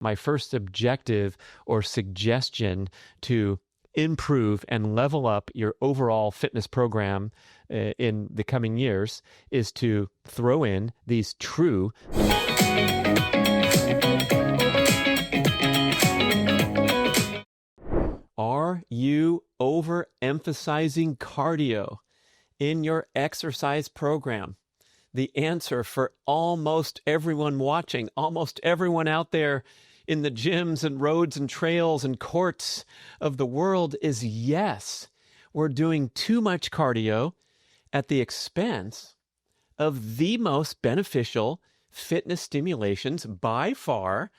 my first objective or suggestion to improve and level up your overall fitness program in the coming years is to throw in these true Are you overemphasizing cardio in your exercise program? The answer for almost everyone watching, almost everyone out there in the gyms and roads and trails and courts of the world is yes. We're doing too much cardio at the expense of the most beneficial fitness stimulations by far,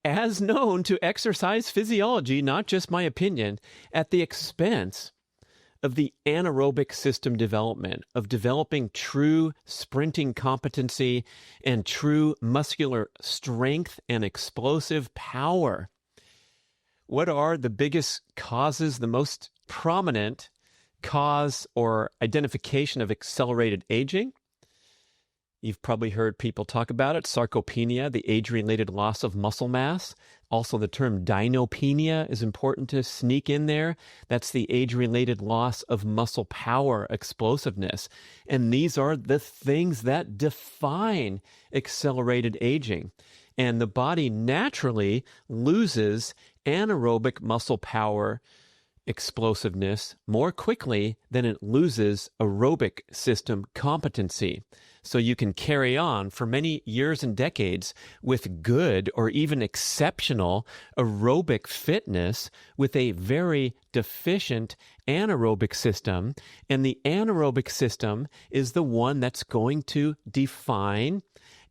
as known to exercise physiology, not just my opinion, at the expense of the anaerobic system development, of developing true sprinting competency and true muscular strength and explosive power. What are the biggest causes, the most prominent cause or identification of accelerated aging? You've probably heard people talk about it. Sarcopenia, the age-related loss of muscle mass. Also, the term dinopenia is important to sneak in there. That's the age-related loss of muscle power, explosiveness. And these are the things that define accelerated aging. And the body naturally loses anaerobic muscle power, explosiveness more quickly than it loses aerobic system competency. So you can carry on for many years and decades with good or even exceptional aerobic fitness with a very deficient anaerobic system. And the anaerobic system is the one that's going to define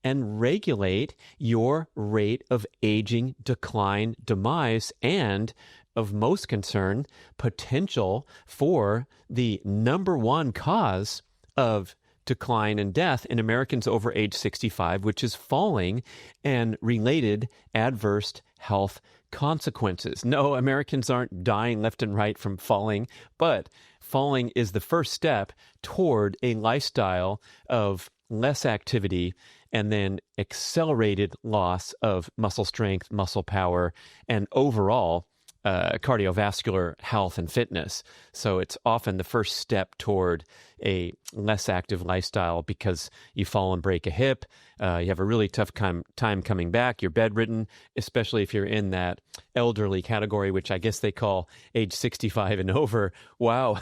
and regulate your rate of aging, decline, demise, and of most concern, potential for the number one cause of decline and death in Americans over age 65, which is falling and related adverse health consequences. No, Americans aren't dying left and right from falling, but falling is the first step toward a lifestyle of less activity and then accelerated loss of muscle strength, muscle power, and overall cardiovascular health and fitness. So it's often the first step toward a less active lifestyle because you fall and break a hip, you have a really tough time coming back, you're bedridden, especially if you're in that elderly category, which I guess they call age 65 and over. Wow,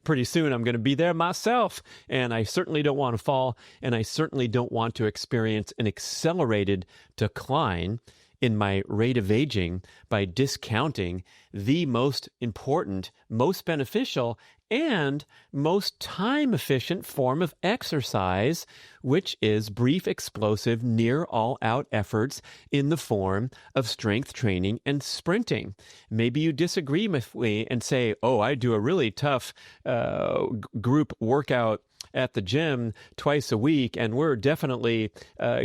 pretty soon I'm going to be there myself, and I certainly don't want to fall, and I certainly don't want to experience an accelerated decline in my rate of aging by discounting the most important, most beneficial, and most time-efficient form of exercise, which is brief, explosive, near all-out efforts in the form of strength training and sprinting. Maybe you disagree with me and say, oh, I do a really tough group workout at the gym twice a week, and we're definitely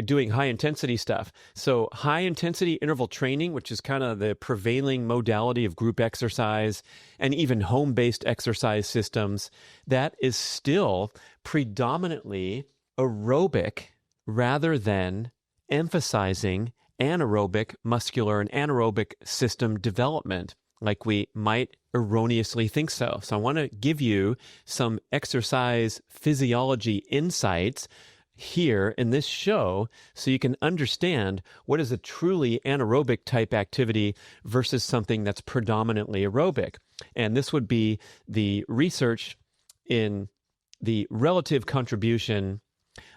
doing high-intensity stuff. So high-intensity interval training, which is kind of the prevailing modality of group exercise and even home-based exercise systems, that is still predominantly aerobic rather than emphasizing anaerobic muscular and anaerobic system development, like we might erroneously think so. So I want to give you some exercise physiology insights here in this show so you can understand what is a truly anaerobic type activity versus something that's predominantly aerobic. And this would be the research in the relative contribution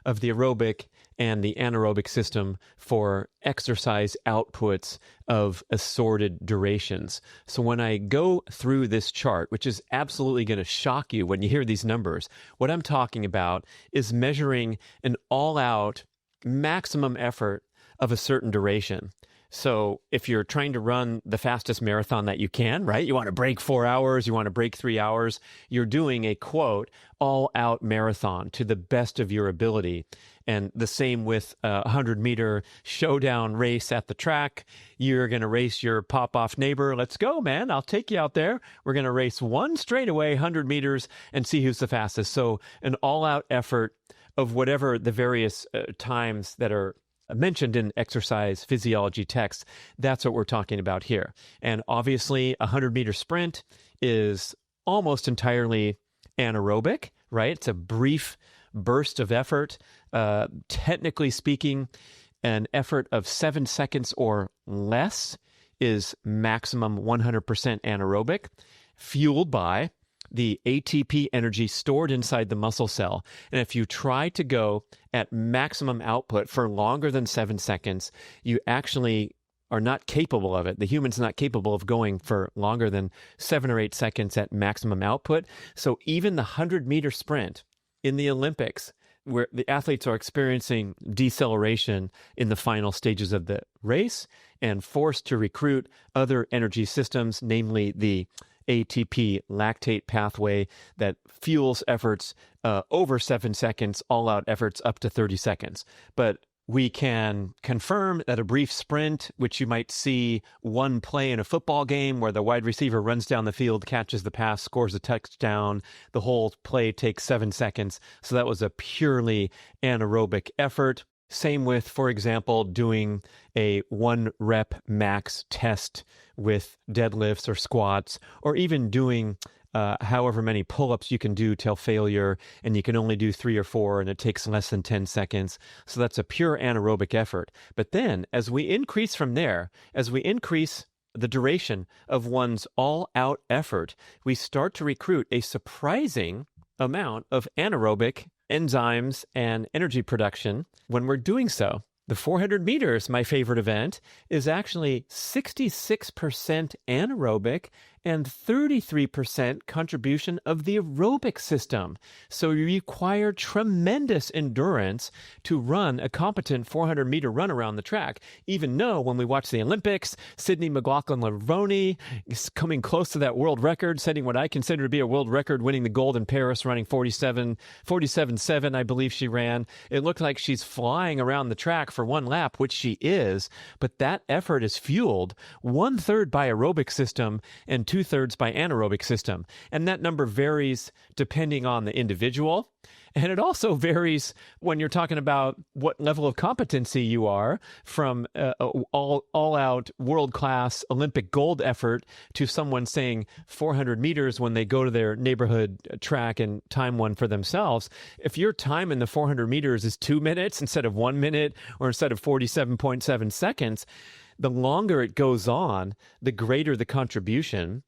of the aerobic and the anaerobic system for exercise outputs of assorted durations. So when I go through this chart, which is absolutely going to shock you when you hear these numbers, what I'm talking about is measuring an all-out maximum effort of a certain duration. So if you're trying to run the fastest marathon that you can, right? You want to break 4 hours, you want to break 3 hours, you're doing a, quote, all-out marathon to the best of your ability. And the same with a 100-meter showdown race at the track. You're going to race your pop-off neighbor. Let's go, man. I'll take you out there. We're going to race one straightaway 100 meters and see who's the fastest. So an all-out effort of whatever the various times that are mentioned in exercise physiology texts. That's what we're talking about here. And obviously, a 100-meter sprint is almost entirely anaerobic, right? It's a brief burst of effort. Technically speaking, an effort of 7 seconds or less is maximum 100% anaerobic, fueled by the ATP energy stored inside the muscle cell. And if you try to go at maximum output for longer than 7 seconds, you actually are not capable of it. The human's not capable of going for longer than 7 or 8 seconds at maximum output. So even the 100-meter sprint in the Olympics, where the athletes are experiencing deceleration in the final stages of the race and forced to recruit other energy systems, namely the ATP lactate pathway that fuels efforts over 7 seconds, all-out efforts up to 30 seconds. But we can confirm that a brief sprint, which you might see one play in a football game where the wide receiver runs down the field, catches the pass, scores a touchdown, the whole play takes 7 seconds. So that was a purely anaerobic effort. Same with, for example, doing a 1-rep max test with deadlifts or squats, or even doing however many pull-ups you can do till failure, and you can only do 3 or 4, and it takes less than 10 seconds. So that's a pure anaerobic effort. But then, as we increase from there, as we increase the duration of one's all-out effort, we start to recruit a surprising amount of anaerobic enzymes and energy production when we're doing so. The 400 meters, my favorite event, is actually 66% anaerobic and 33% contribution of the aerobic system. So you require tremendous endurance to run a competent 400-meter run around the track. Even though when we watch the Olympics, Sydney McLaughlin-Levrone is coming close to that world record, setting what I consider to be a world record, winning the gold in Paris, running 47.7, I believe she ran. It looked like she's flying around the track for one lap, which she is, but that effort is fueled 1/3 by aerobic system and 2/3 by anaerobic system. And that number varies depending on the individual. And it also varies when you're talking about what level of competency you are, from all-out world-class Olympic gold effort to someone saying 400 meters when they go to their neighborhood track and time one for themselves. If your time in the 400 meters is 2 minutes instead of 1 minute, or instead of 47.7 seconds, the longer it goes on, the greater the contribution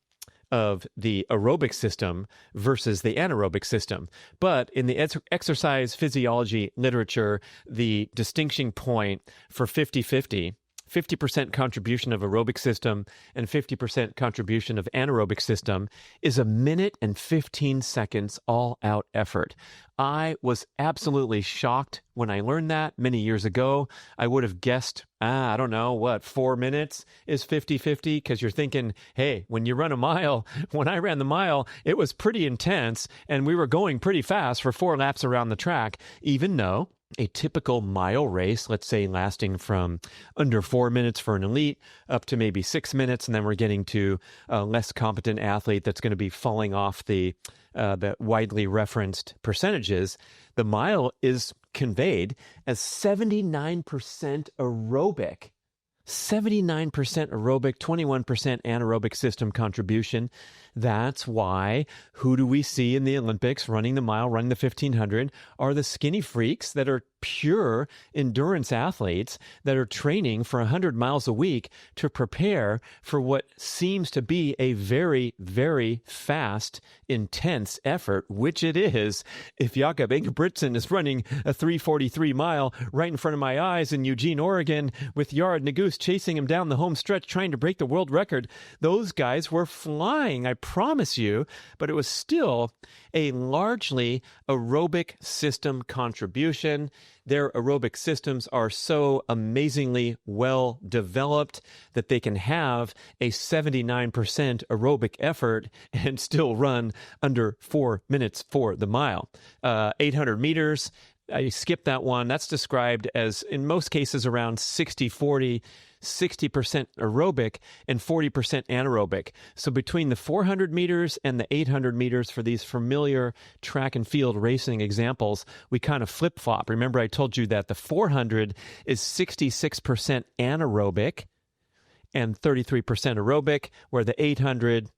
of the aerobic system versus the anaerobic system. But in the exercise physiology literature, the distinction point for 50-50, 50% contribution of aerobic system and 50% contribution of anaerobic system, is 1 minute and 15 seconds all-out effort. I was absolutely shocked when I learned that many years ago. I would have guessed, 4 minutes is 50-50, because you're thinking, hey, when you run a mile, when I ran the mile, it was pretty intense, and we were going pretty fast for 4 laps around the track, even though a typical mile race, let's say lasting from under 4 minutes for an elite up to maybe 6 minutes, and then we're getting to a less competent athlete that's going to be falling off the widely referenced percentages. The mile is conveyed as 79% aerobic. 79% aerobic, 21% anaerobic system contribution. That's why, who do we see in the Olympics running the mile, running the 1500, are the skinny freaks that are pure endurance athletes that are training for 100 miles a week to prepare for what seems to be a very, very fast, intense effort, which it is. If Jakob Ingebrigtsen is running a 3:43 mile right in front of my eyes in Eugene, Oregon, with Yared Nuguse chasing him down the home stretch trying to break the world record, those guys were flying, I promise you, but it was still a largely aerobic system contribution. Their aerobic systems are so amazingly well developed that they can have a 79% aerobic effort and still run under 4 minutes for the mile. 800 meters, I skipped that one. That's described as, in most cases, around 60-40. 60% aerobic, and 40% anaerobic. So between the 400 meters and the 800 meters for these familiar track and field racing examples, we kind of flip-flop. Remember, I told you that the 400 is 66% anaerobic and 33% aerobic, where the 800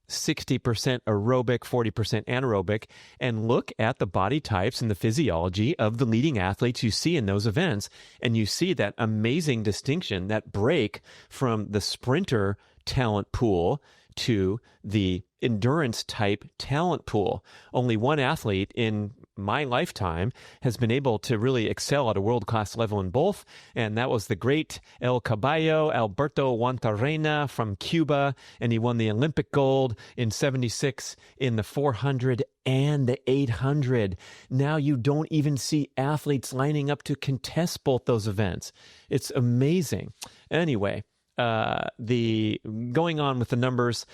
60% aerobic, 40% anaerobic, and look at the body types and the physiology of the leading athletes you see in those events, and you see that amazing distinction, that break from the sprinter talent pool to the endurance type talent pool. Only one athlete in my lifetime has been able to really excel at a world-class level in both, and that was the great El Caballo, Alberto Guantarena from Cuba, and he won the Olympic gold in 76 in the 400 and the 800. Now you don't even see athletes lining up to contest both those events. It's amazing. Anyway, going on with the numbers,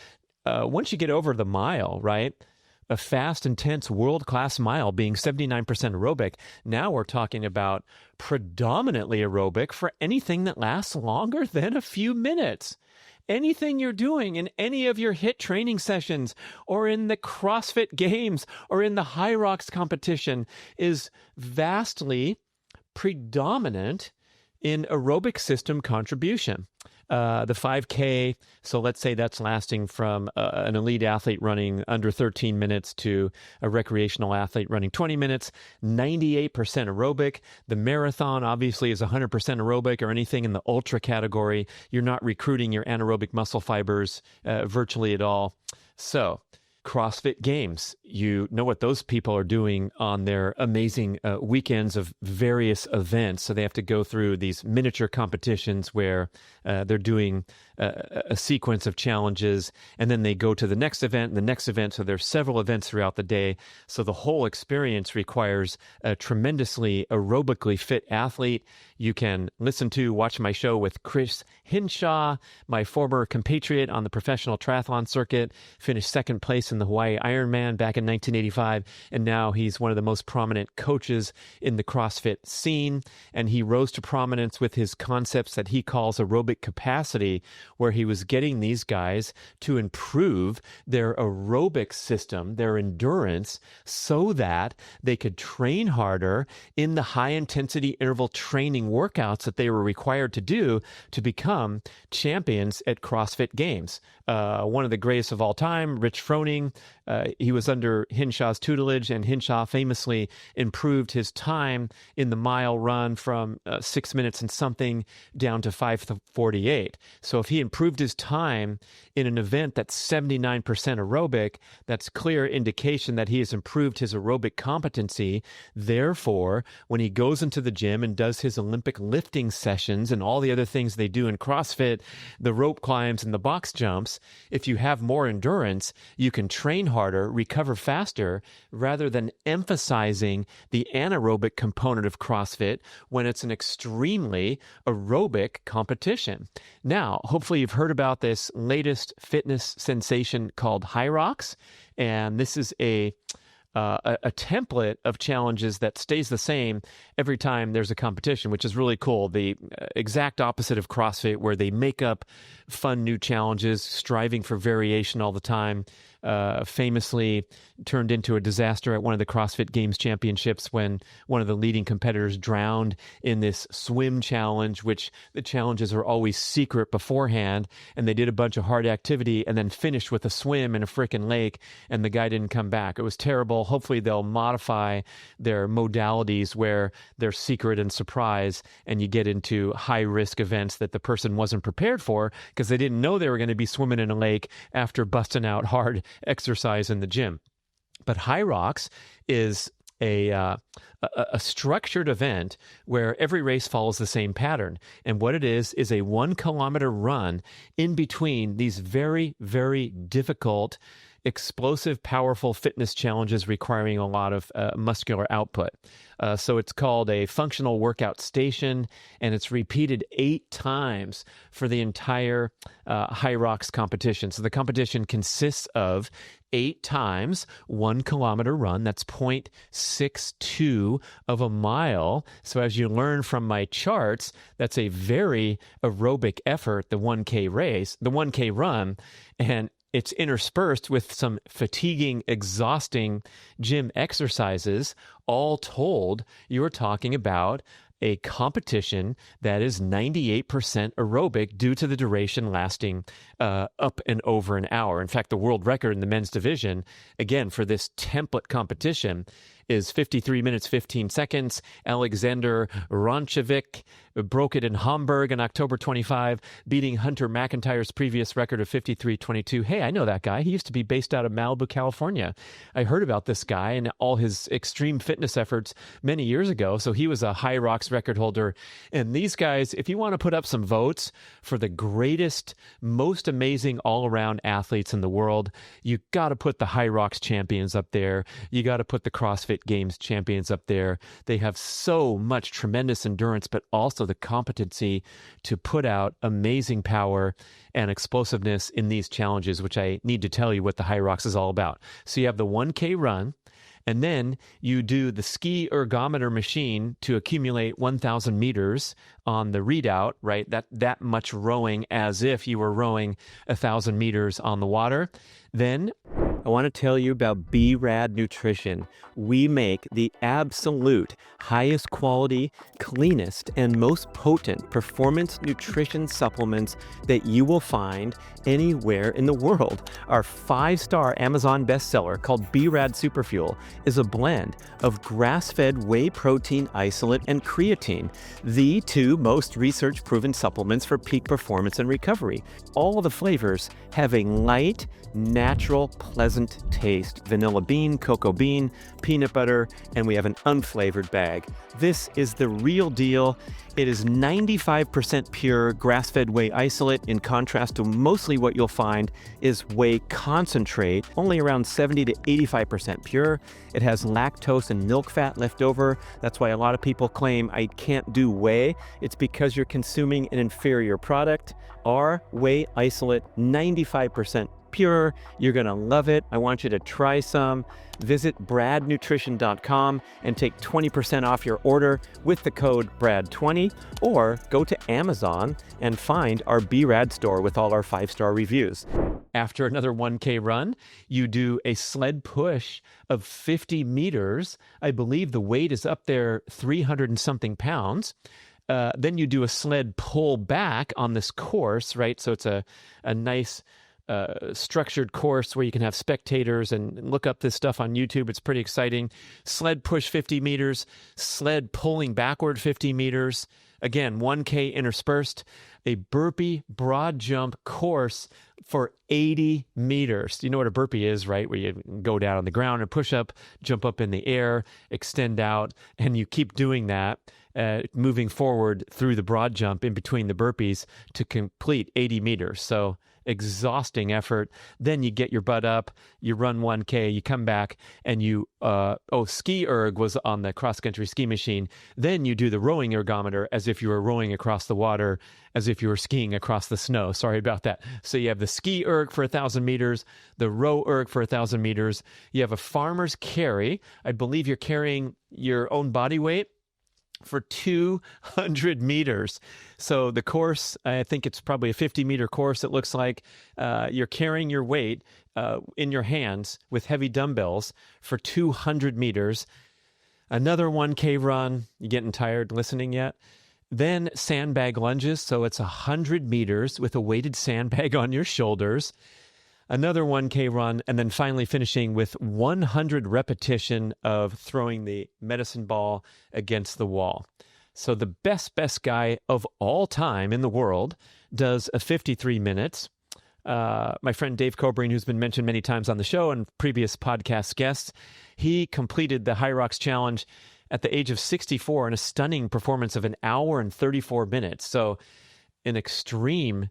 once you get over the mile, right? A fast, intense, world-class mile being 79% aerobic. Now we're talking about predominantly aerobic for anything that lasts longer than a few minutes. Anything you're doing in any of your HIIT training sessions or in the CrossFit games or in the High Rocks competition is vastly predominant in aerobic system contribution. The 5K, so let's say that's lasting from an elite athlete running under 13 minutes to a recreational athlete running 20 minutes, 98% aerobic. The marathon obviously is 100% aerobic, or anything in the ultra category. You're not recruiting your anaerobic muscle fibers virtually at all. So CrossFit Games, you know what those people are doing on their amazing weekends of various events. So they have to go through these miniature competitions where they're doing a sequence of challenges, and then they go to the next event and the next event. So there's several events throughout the day. So the whole experience requires a tremendously aerobically fit athlete. You can watch my show with Chris Hinshaw, my former compatriot on the professional triathlon circuit, finished second place in the Hawaii Ironman back in 1985, and now he's one of the most prominent coaches in the CrossFit scene, and he rose to prominence with his concepts that he calls aerobic capacity, where he was getting these guys to improve their aerobic system, their endurance, so that they could train harder in the high-intensity interval training workouts that they were required to do to become champions at CrossFit Games. One of the greatest of all time, Rich Froning, he was under Hinshaw's tutelage, and Hinshaw famously improved his time in the mile run from 6 minutes and something down to 5:48. So if he improved his time in an event that's 79% aerobic, that's clear indication that he has improved his aerobic competency. Therefore, when he goes into the gym and does his Olympic lifting sessions and all the other things they do in CrossFit, the rope climbs and the box jumps, if you have more endurance, you can train harder, recover faster, rather than emphasizing the anaerobic component of CrossFit when it's an extremely aerobic competition. Now, hopefully you've heard about this latest fitness sensation called High Rocks, and this is a template of challenges that stays the same every time there's a competition, which is really cool. The exact opposite of CrossFit, where they make up fun new challenges, striving for variation all the time. Famously turned into a disaster at one of the CrossFit Games championships when one of the leading competitors drowned in this swim challenge, which the challenges are always secret beforehand, and they did a bunch of hard activity and then finished with a swim in a frickin' lake, and the guy didn't come back. It was terrible. Hopefully they'll modify their modalities where they're secret and surprise, and you get into high-risk events that the person wasn't prepared for because they didn't know they were going to be swimming in a lake after busting out hard exercise in the gym. But High Rocks is a structured event where every race follows the same pattern. And what it is a 1 kilometer run in between these very, very difficult explosive, powerful fitness challenges requiring a lot of muscular output. So it's called a functional workout station, and it's repeated 8 times for the entire HIIT competition. So the competition consists of 8 times 1 kilometer run. That's 0.62 of a mile. So as you learn from my charts, that's a very aerobic effort, the 1K race, the 1K run, and it's interspersed with some fatiguing, exhausting gym exercises. All told, you're talking about a competition that is 98% aerobic due to the duration lasting up and over an hour. In fact, the world record in the men's division, again, for this template competition is 53 minutes, 15 seconds. Alexander Ronchevik broke it in Hamburg on October 25, beating Hunter McIntyre's previous record of 53:22. Hey, I know that guy. He used to be based out of Malibu, California. I heard about this guy and all his extreme fitness efforts many years ago. So he was a HIIT record holder. And these guys, if you want to put up some votes for the greatest, most amazing all-around athletes in the world, you got to put the HIIT champions up there. You got to put the CrossFit Games champions up there. They have so much tremendous endurance, but also the competency to put out amazing power and explosiveness in these challenges, which I need to tell you what the HIIT is all about. So you have the 1K run, and then you do the ski ergometer machine to accumulate 1,000 meters on the readout, right? That much rowing as if you were rowing 1,000 meters on the water. Then I want to tell you about B-Rad Nutrition. We make the absolute highest quality, cleanest, and most potent performance nutrition supplements that you will find anywhere in the world. Our 5-star Amazon bestseller called B-Rad Superfuel is a blend of grass-fed whey protein isolate and creatine, the 2 most research-proven supplements for peak performance and recovery. All the flavors have a light, natural, pleasant taste. Vanilla bean, cocoa bean, peanut butter, and we have an unflavored bag. This is the real deal. It is 95% pure grass-fed whey isolate, in contrast to mostly what you'll find is whey concentrate, only around 70 to 85% pure. It has lactose and milk fat left over. That's why a lot of people claim I can't do whey. It's because you're consuming an inferior product. Our whey isolate, 95% pure. You're going to love it. I want you to try some. Visit bradnutrition.com and take 20% off your order with the code BRAD20, or go to Amazon and find our B-Rad store with all our 5-star reviews. After another 1K run, you do a sled push of 50 meters. I believe the weight is up there 300 and something pounds. Then you do a sled pull back on this course, right? So it's a nice structured course where you can have spectators and look up this stuff on YouTube. It's pretty exciting. Sled push 50 meters, sled pulling backward 50 meters. Again, 1K interspersed, a burpee broad jump course for 80 meters. You know what a burpee is, right? Where you go down on the ground and push up, jump up in the air, extend out, and you keep doing that, moving forward through the broad jump in between the burpees to complete 80 meters. So exhausting effort. Then you get your butt up, you run 1K, you come back, and you, ski erg was on the cross-country ski machine. Then you do the rowing ergometer as if you were rowing across the water, as if you were skiing across the snow. Sorry about that. So you have the ski erg for 1,000 meters, the row erg for 1,000 meters. You have a farmer's carry. I believe you're carrying your own body weight for 200 meters. So the course, I think it's probably a 50-meter course. It looks like you're carrying your weight in your hands with heavy dumbbells for 200 meters. Another 1K run. You getting tired listening yet? Then sandbag lunges. So it's 100 meters with a weighted sandbag on your shoulders. Another 1K run, and then finally finishing with 100 repetition of throwing the medicine ball against the wall. So the best guy of all time in the world does a 53 minutes. My friend Dave Cobreen, who's been mentioned many times on the show and previous podcast guests, he completed the HIIT Challenge at the age of 64 in a stunning performance of 1 hour and 34 minutes. So an extreme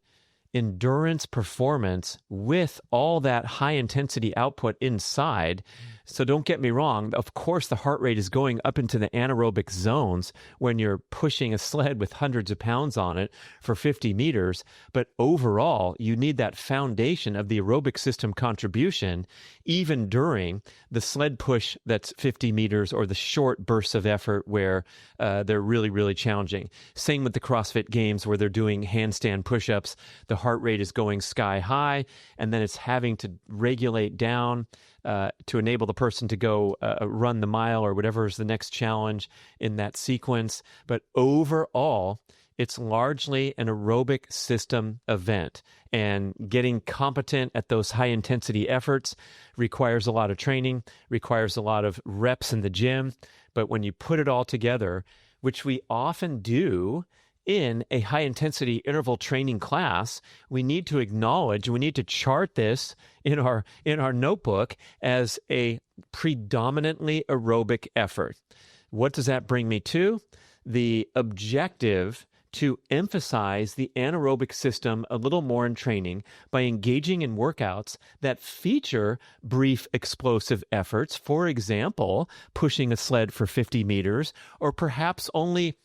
endurance performance with all that high intensity output inside. So don't get me wrong. Of course, the heart rate is going up into the anaerobic zones when you're pushing a sled with hundreds of pounds on it for 50 meters. But overall, you need that foundation of the aerobic system contribution, even during the sled push that's 50 meters or the short bursts of effort where they're really, really challenging. Same with the CrossFit games where they're doing handstand push-ups. The heart rate is going sky high, and then it's having to regulate down to enable the person to go run the mile or whatever is the next challenge in that sequence. But overall, it's largely an aerobic system event. And getting competent at those high intensity efforts requires a lot of training, requires a lot of reps in the gym. But when you put it all together, which we often do in a high-intensity interval training class, we need to acknowledge, we need to chart this in our notebook as a predominantly aerobic effort. What does that bring me to? The objective to emphasize the anaerobic system a little more in training by engaging in workouts that feature brief explosive efforts, for example, pushing a sled for 50 meters, or perhaps only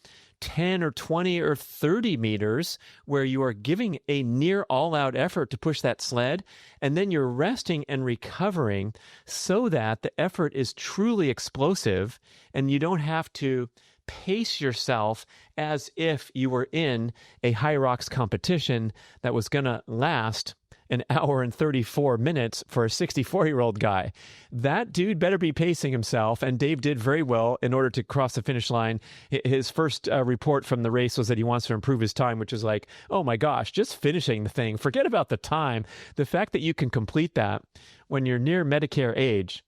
10 or 20 or 30 meters where you are giving a near all-out effort to push that sled, and then you're resting and recovering so that the effort is truly explosive and you don't have to pace yourself as if you were in a high rocks competition that was going to last an hour and 34 minutes for a 64-year-old guy. That dude better be pacing himself, and Dave did very well in order to cross the finish line. His first report from the race was that he wants to improve his time, which is like, oh my gosh, just finishing the thing. Forget about the time. The fact that you can complete that when you're near Medicare age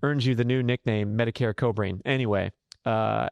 earns you the new nickname Medicare Cobrain. Anyway,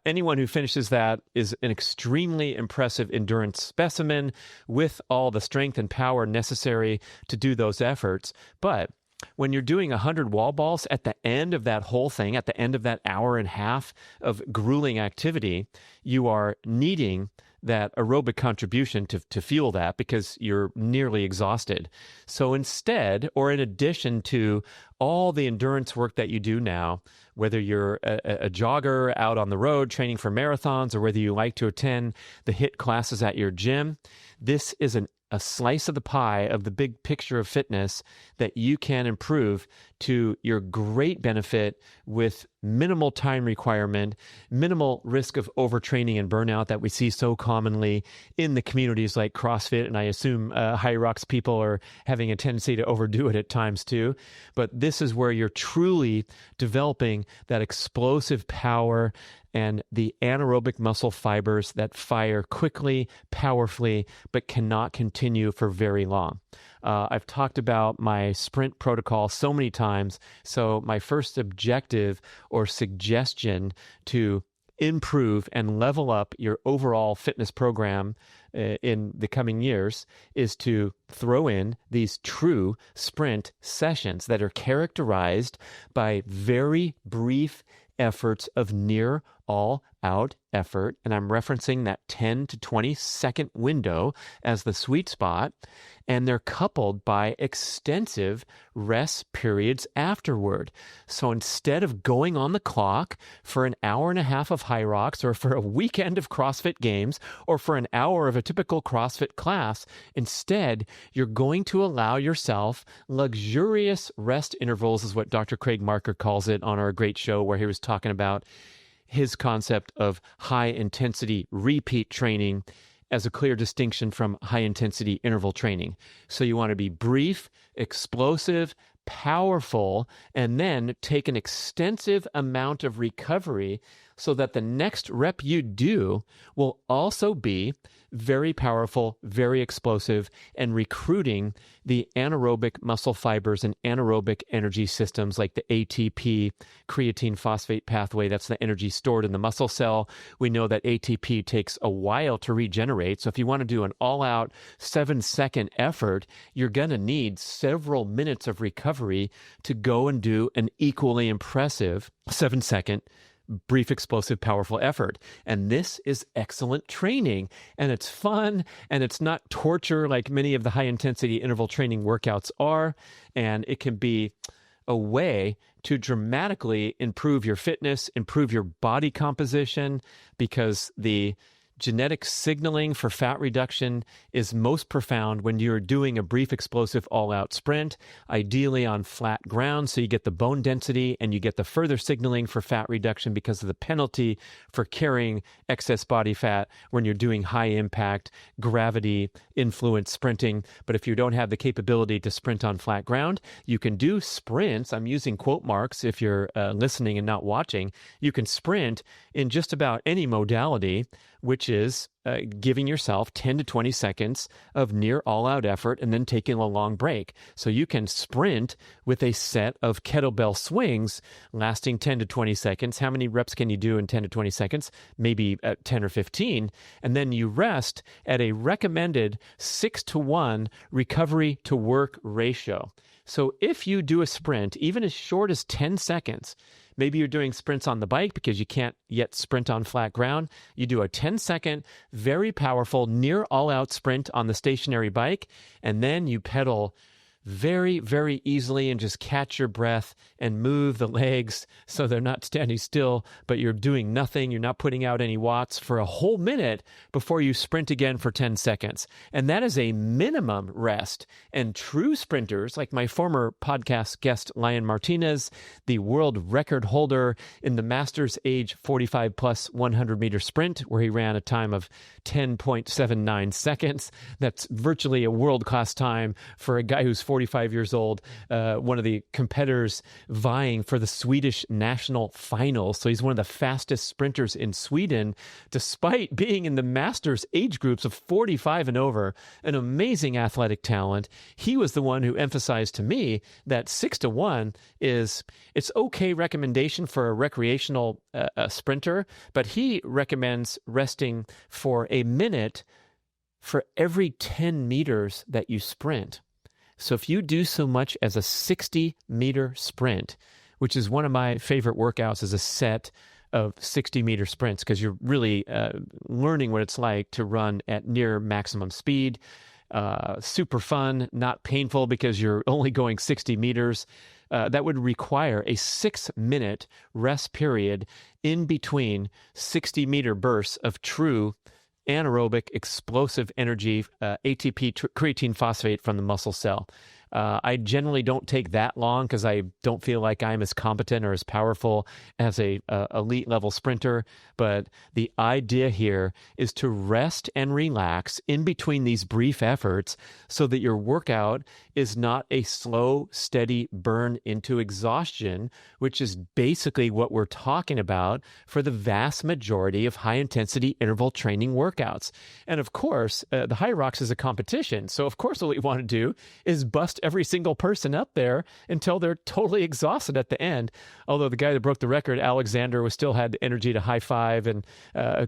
anyone who finishes that is an extremely impressive endurance specimen with all the strength and power necessary to do those efforts. But when you're doing 100 wall balls at the end of that whole thing, at the end of that hour and a half of grueling activity, you are needing that aerobic contribution to fuel that because you're nearly exhausted. So instead, or in addition to all the endurance work that you do now, whether you're a jogger out on the road training for marathons or whether you like to attend the HIIT classes at your gym, this is a slice of the pie of the big picture of fitness that you can improve to your great benefit with minimal time requirement, minimal risk of overtraining and burnout that we see so commonly in the communities like CrossFit. And I assume High Rocks people are having a tendency to overdo it at times too. But this is where you're truly developing that explosive power and the anaerobic muscle fibers that fire quickly, powerfully, but cannot continue for very long. I've talked about my sprint protocol so many times. So my first objective or suggestion to improve and level up your overall fitness program in the coming years is to throw in these true sprint sessions that are characterized by very brief efforts of near all-out effort, and I'm referencing that 10 to 20 second window as the sweet spot, and they're coupled by extensive rest periods afterward. So instead of going on the clock for an hour and a half of High Rocks or for a weekend of CrossFit games or for an hour of a typical CrossFit class, instead you're going to allow yourself luxurious rest intervals, is what Dr. Craig Marker calls it on our great show where he was talking about his concept of high-intensity repeat training as a clear distinction from high-intensity interval training. So you want to be brief, explosive, powerful, and then take an extensive amount of recovery so that the next rep you do will also be very powerful, very explosive, and recruiting the anaerobic muscle fibers and anaerobic energy systems like the ATP, creatine phosphate pathway. That's the energy stored in the muscle cell. We know that ATP takes a while to regenerate. So if you want to do an all-out 7-second effort, you're going to need several minutes of recovery to go and do an equally impressive 7-second brief, explosive, powerful effort. And this is excellent training, and it's fun, and it's not torture like many of the high-intensity interval training workouts are, and it can be a way to dramatically improve your fitness, improve your body composition, because the genetic signaling for fat reduction is most profound when you're doing a brief, explosive, all-out sprint, ideally on flat ground, so you get the bone density and you get the further signaling for fat reduction because of the penalty for carrying excess body fat when you're doing high-impact, gravity-influenced sprinting. But if you don't have the capability to sprint on flat ground, you can do sprints. I'm using quote marks if you're listening and not watching. You can sprint in just about any modality, which is giving yourself 10 to 20 seconds of near all-out effort and then taking a long break. So you can sprint with a set of kettlebell swings lasting 10 to 20 seconds. How many reps can you do in 10 to 20 seconds? Maybe 10 or 15. And then you rest at a recommended 6-to-1 recovery to work ratio. So if you do a sprint, even as short as 10 seconds, maybe you're doing sprints on the bike because you can't yet sprint on flat ground. You do a 10-second, very powerful, near all-out sprint on the stationary bike, and then you pedal very, very easily and just catch your breath and move the legs so they're not standing still, but you're doing nothing. You're not putting out any watts for a whole minute before you sprint again for 10 seconds. And that is a minimum rest. And true sprinters, like my former podcast guest, Lion Martinez, the world record holder in the Masters age 45 plus 100 meter sprint, where he ran a time of 10.79 seconds. That's virtually a world-class time for a guy who's 45 years old, one of the competitors vying for the Swedish national finals. So he's one of the fastest sprinters in Sweden, despite being in the Masters age groups of 45 and over, an amazing athletic talent. He was the one who emphasized to me that 6-to-1 is, it's okay recommendation for a recreational sprinter, but he recommends resting for a minute for every 10 meters that you sprint. So if you do so much as a 60-meter sprint, which is one of my favorite workouts, is a set of 60-meter sprints, because you're really learning what it's like to run at near maximum speed. Super fun, not painful because you're only going 60 meters. That would require a 6-minute rest period in between 60-meter bursts of true anaerobic, explosive energy, ATP, creatine phosphate from the muscle cell. I generally don't take that long because I don't feel like I'm as competent or as powerful as a elite level sprinter. But the idea here is to rest and relax in between these brief efforts so that your workout is not a slow, steady burn into exhaustion, which is basically what we're talking about for the vast majority of high-intensity interval training workouts. And of course, the HYROX is a competition. So of course, what we want to do is bust every single person up there until they're totally exhausted at the end. Although the guy that broke the record, Alexander, was still had the energy to high five and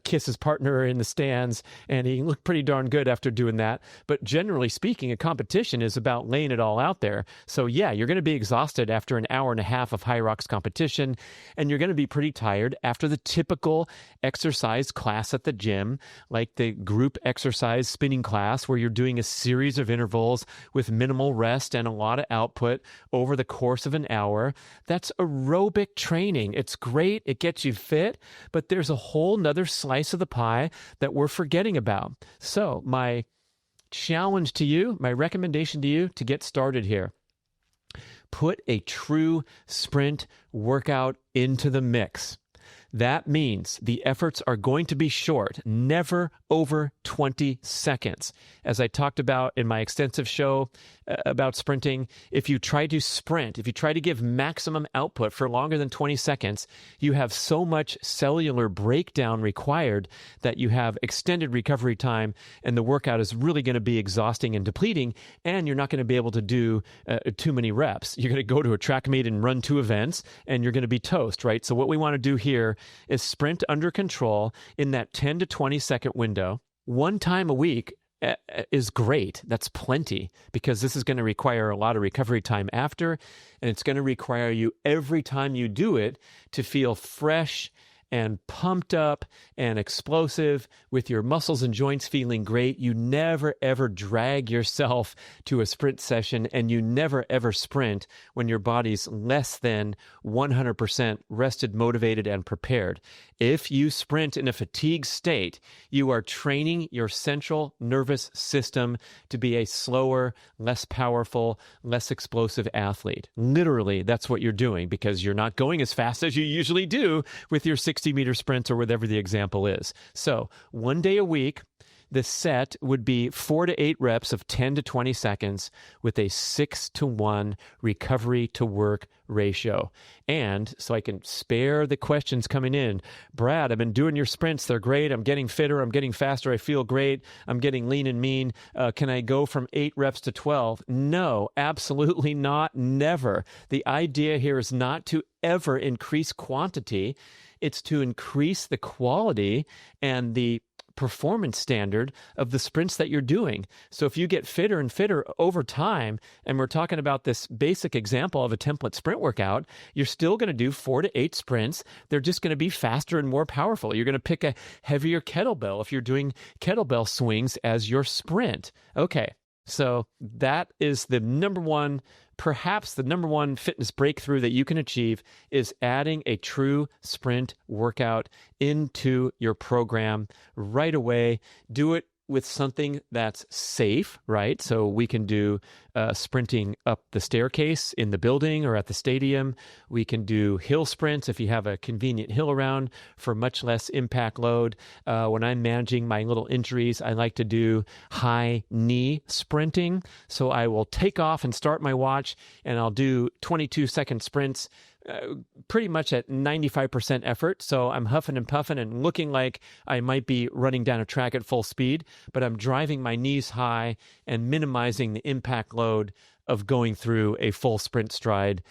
kiss his partner in the stands, and he looked pretty darn good after doing that. But generally speaking, a competition is about laying it all out there. So yeah, you're going to be exhausted after an hour and a half of HYROX competition, and you're going to be pretty tired after the typical exercise class at the gym, like the group exercise spinning class, where you're doing a series of intervals with minimal rest and a lot of output over the course of an hour. That's aerobic training. It's great. It gets you fit, but there's a whole nother slice of the pie that we're forgetting about. So my challenge to you, my recommendation to you to get started here, put a true sprint workout into the mix. That means the efforts are going to be short, never over 20 seconds. As I talked about in my extensive show about sprinting, if you try to sprint, if you try to give maximum output for longer than 20 seconds, you have so much cellular breakdown required that you have extended recovery time, and the workout is really going to be exhausting and depleting, and you're not going to be able to do too many reps. You're going to go to a track meet and run 2 events, and you're going to be toast, right? So what we want to do here is sprint under control in that 10 to 20 second window, 1 time a week, is great. That's plenty, because this is going to require a lot of recovery time after, and it's going to require you every time you do it to feel fresh and pumped up and explosive, with your muscles and joints feeling great. You never, ever drag yourself to a sprint session, and you never, ever sprint when your body's less than 100% rested, motivated, and prepared. If you sprint in a fatigued state, you are training your central nervous system to be a slower, less powerful, less explosive athlete. Literally, that's what you're doing, because you're not going as fast as you usually do with your 60-meter sprints or whatever the example is. So 1 day a week, the set would be 4 to 8 reps of 10 to 20 seconds with a 6-to-1 recovery to work ratio. And so I can spare the questions coming in. Brad, I've been doing your sprints. They're great. I'm getting fitter. I'm getting faster. I feel great. I'm getting lean and mean. Can I go from 8 reps to 12? No, absolutely not. Never. The idea here is not to ever increase quantity. It's to increase the quality and the performance standard of the sprints that you're doing. So if you get fitter and fitter over time, and we're talking about this basic example of a template sprint workout, you're still going to do 4 to 8 sprints. They're just going to be faster and more powerful. You're going to pick a heavier kettlebell if you're doing kettlebell swings as your sprint. Okay, so that is the number one, perhaps the number one fitness breakthrough that you can achieve, is adding a true sprint workout into your program right away. Do it with something that's safe, right? So we can do sprinting up the staircase in the building or at the stadium. We can do hill sprints if you have a convenient hill around for much less impact load. When I'm managing my little injuries, I like to do high knee sprinting. So I will take off and start my watch, and I'll do 22-second sprints, pretty much at 95% effort. So I'm huffing and puffing and looking like I might be running down a track at full speed, but I'm driving my knees high and minimizing the impact load of going through a full sprint stride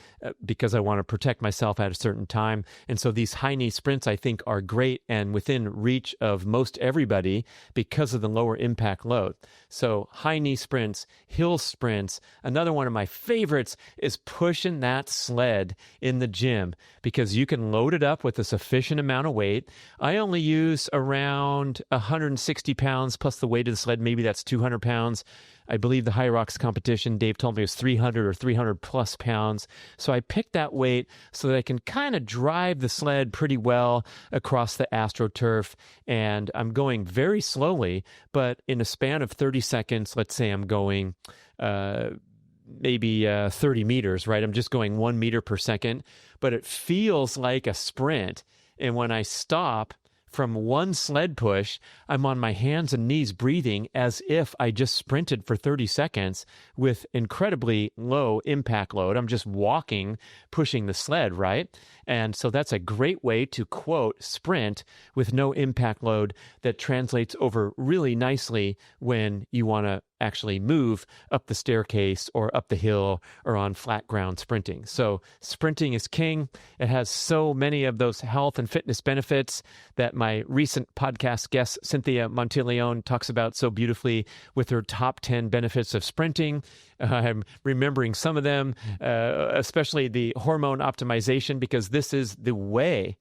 because I want to protect myself at a certain time. And so these high knee sprints, I think, are great and within reach of most everybody because of the lower impact load. So high knee sprints, hill sprints. Another one of my favorites is pushing that sled in the gym, because you can load it up with a sufficient amount of weight. I only use around 160 pounds plus the weight of the sled. Maybe that's 200 pounds. I believe the High Rocks competition, Dave told me, was 300 or 300 plus pounds. So I picked that weight so that I can kind of drive the sled pretty well across the AstroTurf. And I'm going very slowly, but in a span of 30 seconds, let's say I'm going maybe 30 meters, right? I'm just going 1 meter per second, but it feels like a sprint. And when I stop from one sled push, I'm on my hands and knees breathing as if I just sprinted for 30 seconds with incredibly low impact load. I'm just walking, pushing the sled, right? And so that's a great way to, quote, sprint with no impact load that translates over really nicely when you want to actually move up the staircase or up the hill or on flat ground sprinting. So sprinting is king. It has so many of those health and fitness benefits that my recent podcast guest, Cynthia Monteleone, talks about so beautifully with her top 10 benefits of sprinting. I'm remembering some of them, especially the hormone optimization, because this is the way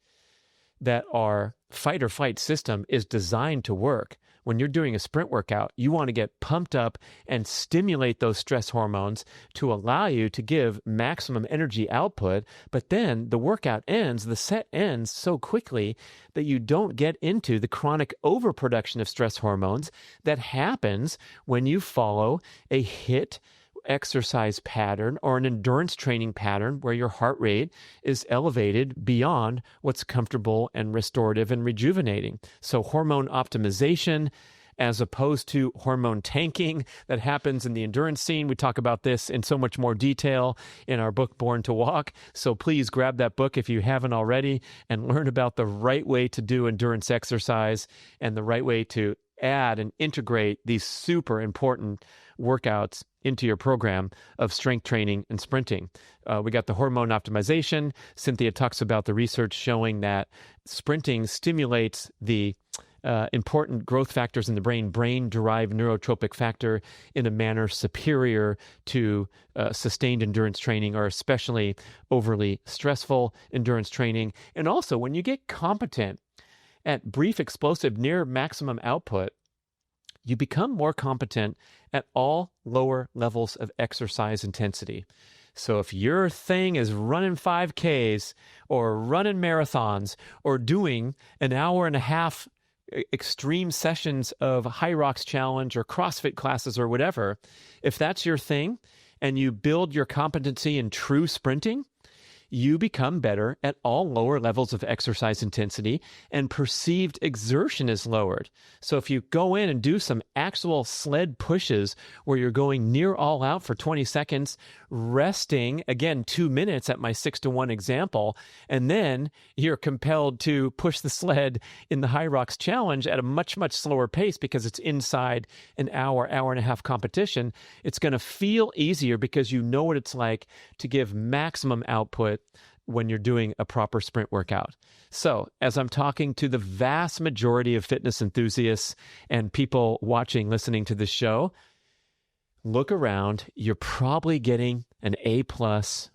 that our fight or flight system is designed to work. When you're doing a sprint workout, you want to get pumped up and stimulate those stress hormones to allow you to give maximum energy output. But then the workout ends, the set ends so quickly that you don't get into the chronic overproduction of stress hormones that happens when you follow a HIIT exercise pattern or an endurance training pattern where your heart rate is elevated beyond what's comfortable and restorative and rejuvenating. So hormone optimization as opposed to hormone tanking that happens in the endurance scene. We talk about this in so much more detail in our book, Born to Walk. So please grab that book if you haven't already and learn about the right way to do endurance exercise and the right way to add and integrate these super important workouts into your program of strength training and sprinting. We got the hormone optimization. Cynthia talks about the research showing that sprinting stimulates the important growth factors in the brain-derived neurotropic factor in a manner superior to sustained endurance training or especially overly stressful endurance training. And also, when you get competent at brief, explosive, near maximum output, you become more competent at all lower levels of exercise intensity. So if your thing is running 5Ks or running marathons or doing an hour and a half extreme sessions of High Rocks Challenge or CrossFit classes or whatever, if that's your thing and you build your competency in true sprinting, you become better at all lower levels of exercise intensity and perceived exertion is lowered. So if you go in and do some actual sled pushes where you're going near all out for 20 seconds, resting, again, 2 minutes at my 6-to-1 example, and then you're compelled to push the sled in the High Rocks Challenge at a much, much slower pace because it's inside an hour, hour and a half competition, it's going to feel easier because you know what it's like to give maximum output when you're doing a proper sprint workout. So as I'm talking to the vast majority of fitness enthusiasts and people watching, listening to this show, look around. You're probably getting an A+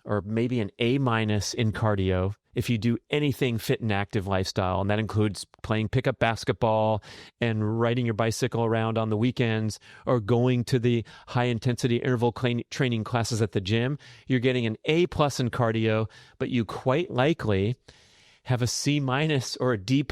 or maybe an A- in cardio if you do anything fit and active lifestyle. And that includes playing pickup basketball and riding your bicycle around on the weekends or going to the high intensity interval training classes at the gym. You're getting an A+ in cardio, but you quite likely have a C- or a D+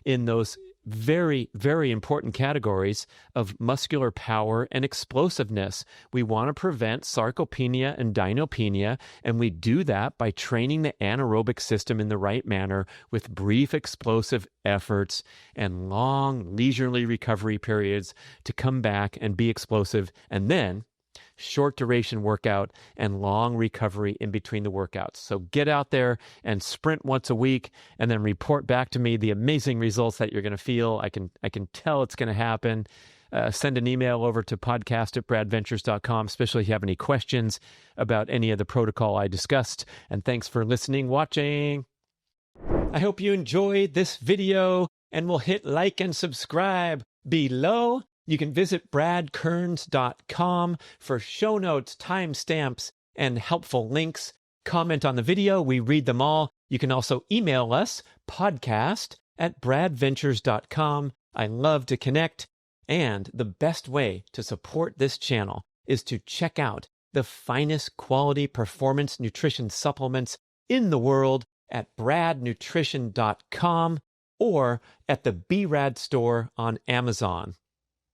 in those very, very important categories of muscular power and explosiveness. We want to prevent sarcopenia and dinopenia, and we do that by training the anaerobic system in the right manner with brief explosive efforts and long leisurely recovery periods to come back and be explosive, and then short duration workout and long recovery in between the workouts. So get out there and sprint once a week and then report back to me the amazing results that you're going to feel. I can tell it's going to happen. Send an email over to podcast@bradventures.com, especially if you have any questions about any of the protocol I discussed. And thanks for listening, watching. I hope you enjoyed this video and will hit like and subscribe below. You can visit bradkearns.com for show notes, timestamps, and helpful links. Comment on the video. We read them all. You can also email us, podcast@bradventures.com. I love to connect. And the best way to support this channel is to check out the finest quality performance nutrition supplements in the world at bradnutrition.com or at the BRAD store on Amazon.